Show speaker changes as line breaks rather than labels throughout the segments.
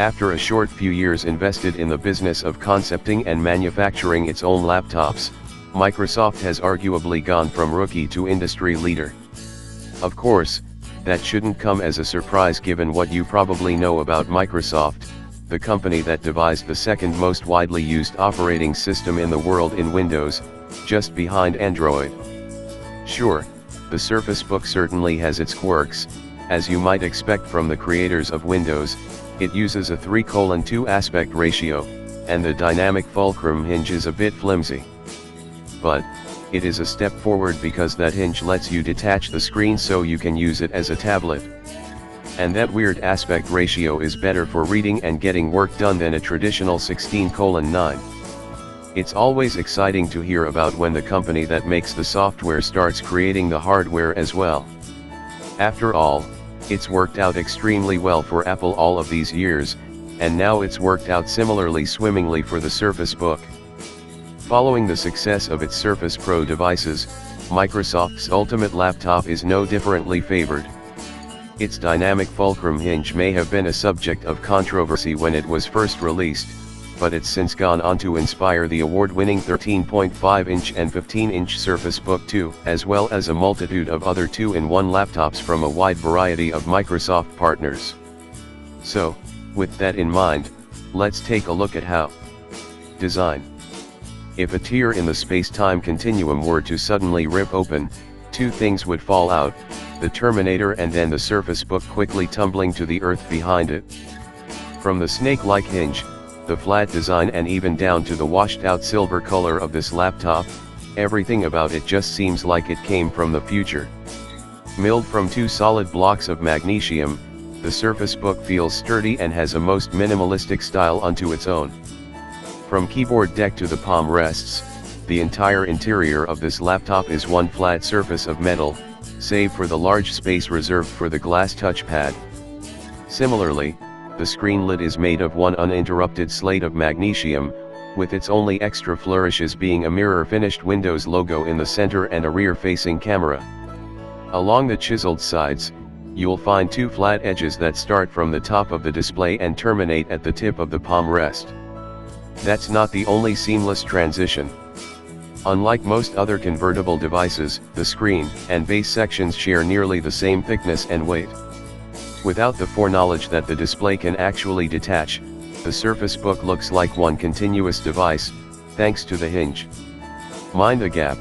After a short few years invested in the business of concepting and manufacturing its own laptops, Microsoft has arguably gone from rookie to industry leader. Of course, that shouldn't come as a surprise given what you probably know about Microsoft, the company that devised the second most widely used operating system in the world in Windows, just behind Android. Sure, the Surface Book certainly has its quirks, as you might expect from the creators of Windows. It uses a 3:2 aspect ratio, and the dynamic fulcrum hinge is a bit flimsy. But, it is a step forward because that hinge lets you detach the screen so you can use it as a tablet. And that weird aspect ratio is better for reading and getting work done than a traditional 16:9. It's always exciting to hear about when the company that makes the software starts creating the hardware as well. After all, it's worked out extremely well for Apple all of these years, and now it's worked out similarly swimmingly for the Surface Book. Following the success of its Surface Pro devices, Microsoft's ultimate laptop is no differently favored. Its dynamic fulcrum hinge may have been a subject of controversy when it was first released, but it's since gone on to inspire the award-winning 13.5-inch and 15-inch Surface Book 2, as well as a multitude of other 2-in-1 laptops from a wide variety of Microsoft partners. So, with that in mind, let's take a look at how. Design. If a tear in the space-time continuum were to suddenly rip open, two things would fall out: the Terminator and then the Surface Book quickly tumbling to the earth behind it. From the snake-like hinge, the flat design, and even down to the washed-out silver color of this laptop, everything about it just seems like it came from the future. Milled from two solid blocks of magnesium, the Surface Book feels sturdy and has a most minimalistic style unto its own. From keyboard deck to the palm rests, the entire interior of this laptop is one flat surface of metal, save for the large space reserved for the glass touchpad. Similarly, the screen lid is made of one uninterrupted slate of magnesium, with its only extra flourishes being a mirror-finished Windows logo in the center and a rear-facing camera. Along the chiseled sides, you'll find two flat edges that start from the top of the display and terminate at the tip of the palm rest. That's not the only seamless transition. Unlike most other convertible devices, the screen and base sections share nearly the same thickness and weight. Without the foreknowledge that the display can actually detach, the Surface Book looks like one continuous device, thanks to the hinge. Mind the gap.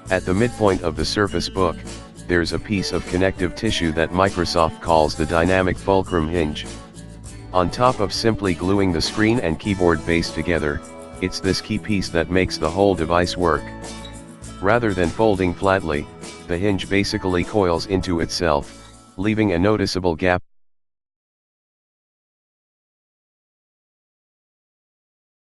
At the midpoint of the Surface Book, there's a piece of connective tissue that Microsoft calls the dynamic fulcrum hinge. On top of simply gluing the screen and keyboard base together, it's this key piece that makes the whole device work. Rather than folding flatly, the hinge basically coils into itself, leaving a noticeable gap